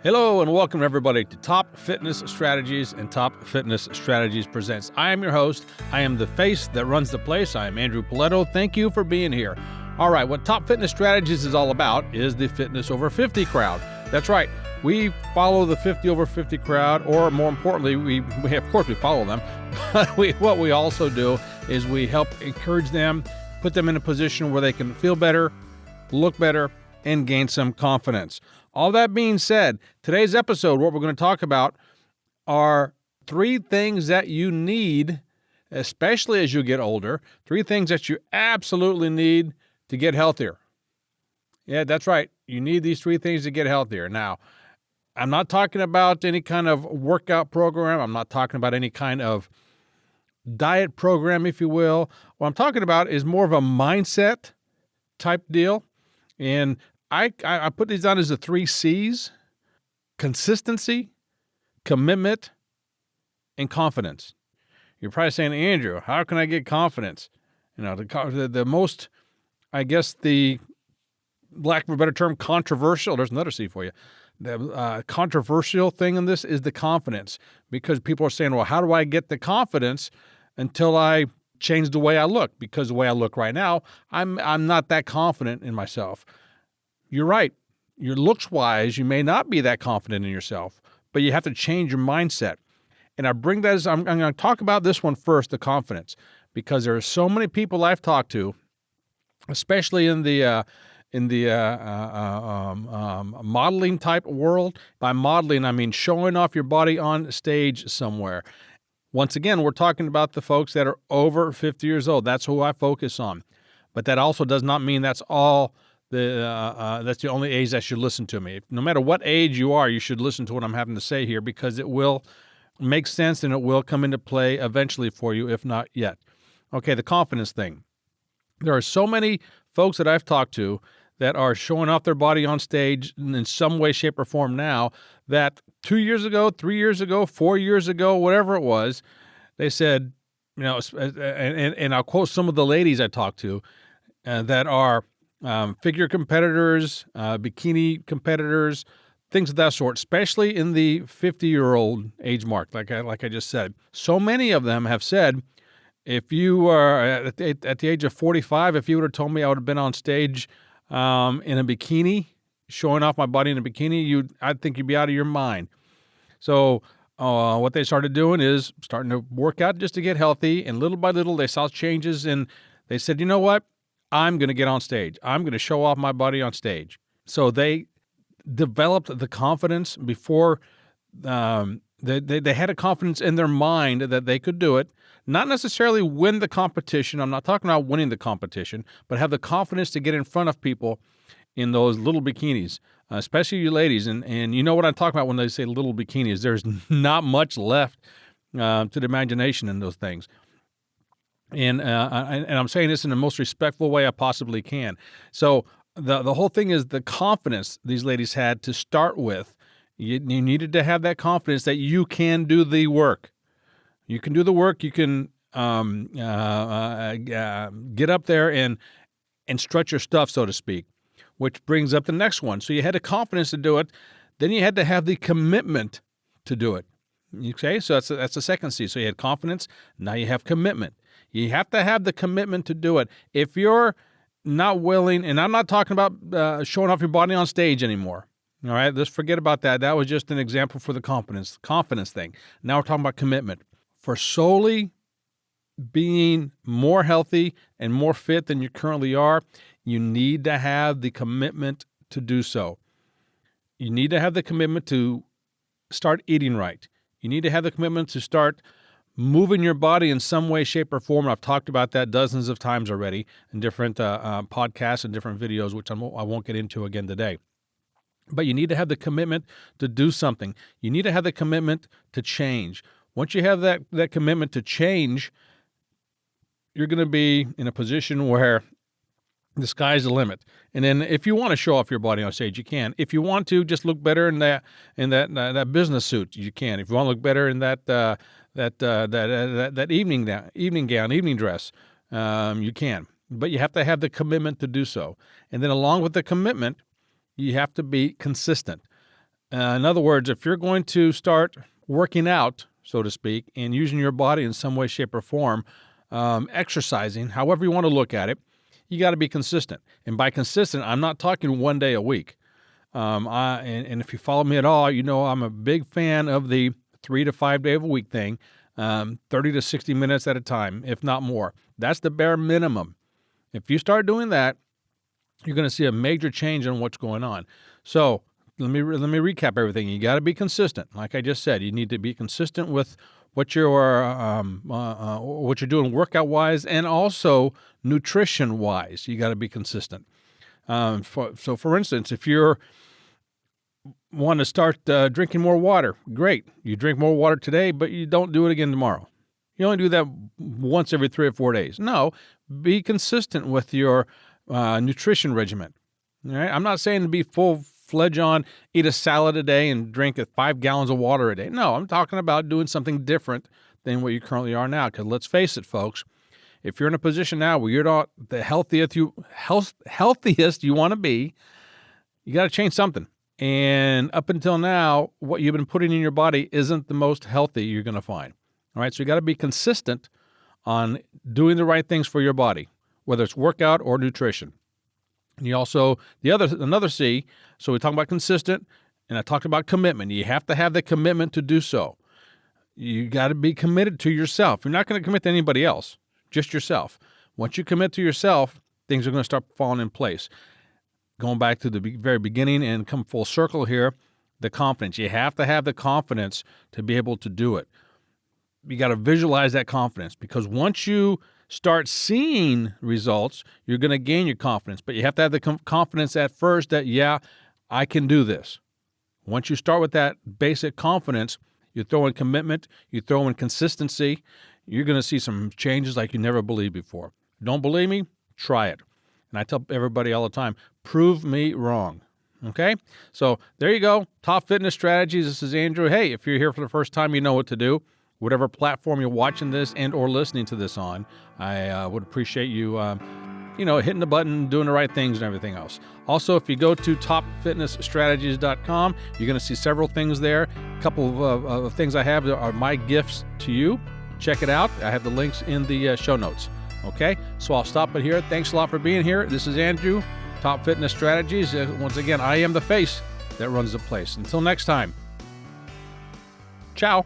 Hello and welcome everybody to Top Fitness Strategies and Top Fitness Strategies Presents. I am your host. I am the face that runs the place. I am Andrew Poletto. Thank you for being here. All right, what Top Fitness Strategies is all about is the fitness over 50 crowd. That's right. We follow the 50 over 50 crowd, or more importantly, we of course we follow them. But what we also do is we help encourage them, put them in a position where they can feel better, look better, and gain some confidence. All that being said, today's episode, what we're going to talk about are 3 things that you need, especially as you get older, 3 things that you absolutely need to get healthier. Yeah, that's right. You need these 3 things to get healthier. Now, I'm not talking about any kind of workout program. I'm not talking about any kind of diet program, if you will. What I'm talking about is more of a mindset type deal. And I put these down as the 3 C's: consistency, commitment, and confidence. You're probably saying, Andrew, how can I get confidence? You know, the most, I guess, the lack of a better term, controversial. There's another C for you. The controversial thing in this is the confidence, because people are saying, well, how do I get the confidence until I change the way I look? Because the way I look right now, I'm not that confident in myself. You're right. Your looks-wise, you may not be that confident in yourself, but you have to change your mindset. And I bring that as I'm going to talk about this one first, the confidence, because there are so many people I've talked to, especially in the modeling type world. By modeling, I mean showing off your body on stage somewhere. Once again, we're talking about the folks that are over 50 years old. That's who I focus on. But that also does not mean that's all. That's the only age that should listen to me. No matter what age you are, you should listen to what I'm having to say here, because it will make sense and it will come into play eventually for you, if not yet. Okay, the confidence thing. There are so many folks that I've talked to that are showing off their body on stage in some way, shape, or form now that 2 years ago, 3 years ago, 4 years ago, whatever it was, they said, you know, and I'll quote some of the ladies I talked to that are figure competitors, bikini competitors, things of that sort, especially in the 50-year-old age mark, like I just said. So many of them have said, if you are at the age of 45, if you would have told me I would have been on stage in a bikini, showing off my body in a bikini, I'd think you'd be out of your mind. So what they started doing is starting to work out just to get healthy, and little by little they saw changes, and they said, you know what? I'm going to get on stage. I'm going to show off my body on stage. So they developed the confidence before they had a confidence in their mind that they could do it. Not necessarily win the competition. I'm not talking about winning the competition, but have the confidence to get in front of people in those little bikinis, especially you ladies. And you know what I'm talking about when they say little bikinis. There's not much left to the imagination in those things. And I'm saying this in the most respectful way I possibly can. So the whole thing is the confidence these ladies had to start with. You needed to have that confidence that you can do the work. You can do the work. You can get up there and strut your stuff, so to speak, which brings up the next one. So you had the confidence to do it. Then you had to have the commitment to do it. Okay, so that's the second C. So you had confidence. Now you have commitment. You have to have the commitment to do it. If you're not willing, and I'm not talking about showing off your body on stage anymore. All right, let's forget about that. That was just an example for the confidence thing. Now we're talking about commitment. For solely being more healthy and more fit than you currently are, you need to have the commitment to do so. You need to have the commitment to start eating right. You need to have the commitment to start moving your body in some way, shape, or form. I've talked about that dozens of times already in different podcasts and different videos, which I won't get into again today. But you need to have the commitment to do something. You need to have the commitment to change. Once you have that commitment to change, you're going to be in a position where the sky's the limit. And then if you want to show off your body on stage, you can. If you want to just look better in that business suit, you can. If you want to look better in that evening gown, evening dress, you can. But you have to have the commitment to do so. And then along with the commitment, you have to be consistent. In other words, if you're going to start working out, so to speak, and using your body in some way, shape, or form, exercising, however you want to look at it, you got to be consistent. And by consistent, I'm not talking one day a week. And if you follow me at all, you know I'm a big fan of the 3 to 5 day of a week thing, 30 to 60 minutes at a time, if not more. That's the bare minimum. If you start doing that, you're going to see a major change in what's going on. So let me recap everything. You got to be consistent. Like I just said, you need to be consistent with what you're doing workout wise and also nutrition wise. You got to be consistent. For instance, if you're want to start drinking more water, great. You drink more water today, but you don't do it again tomorrow. You only do that once every 3 or 4 days. No, be consistent with your nutrition regimen. All right? I'm not saying to be full-fledged on eat a salad a day and drink 5 gallons of water a day. No, I'm talking about doing something different than what you currently are now. Because let's face it, folks, if you're in a position now where you're not the healthiest you want to be, you got to change something. And up until now, what you've been putting in your body isn't the most healthy you're going to find. All right, so you got to be consistent on doing the right things for your body, whether it's workout or nutrition. And you also, another C, so we talked about consistent, and I talked about commitment. You have to have the commitment to do so. You got to be committed to yourself. You're not going to commit to anybody else, just yourself. Once you commit to yourself, things are going to start falling in place. Going back to the very beginning and come full circle here, the confidence. You have to have the confidence to be able to do it. You got to visualize that confidence, because once you start seeing results, you're going to gain your confidence. But you have to have the confidence at first that, yeah, I can do this. Once you start with that basic confidence, you throw in commitment, you throw in consistency, you're going to see some changes like you never believed before. Don't believe me? Try it. And I tell everybody all the time, prove me wrong. Okay? So there you go. Top Fitness Strategies. This is Andrew. Hey, if you're here for the first time, you know what to do. Whatever platform you're watching this and or listening to this on, I would appreciate you, hitting the button, doing the right things and everything else. Also, if you go to topfitnessstrategies.com, you're going to see several things there. A couple of things I have are my gifts to you. Check it out. I have the links in the show notes. Okay, so I'll stop it here. Thanks a lot for being here. This is Andrew, Top Fitness Strategies. Once again, I am the face that runs the place. Until next time, ciao.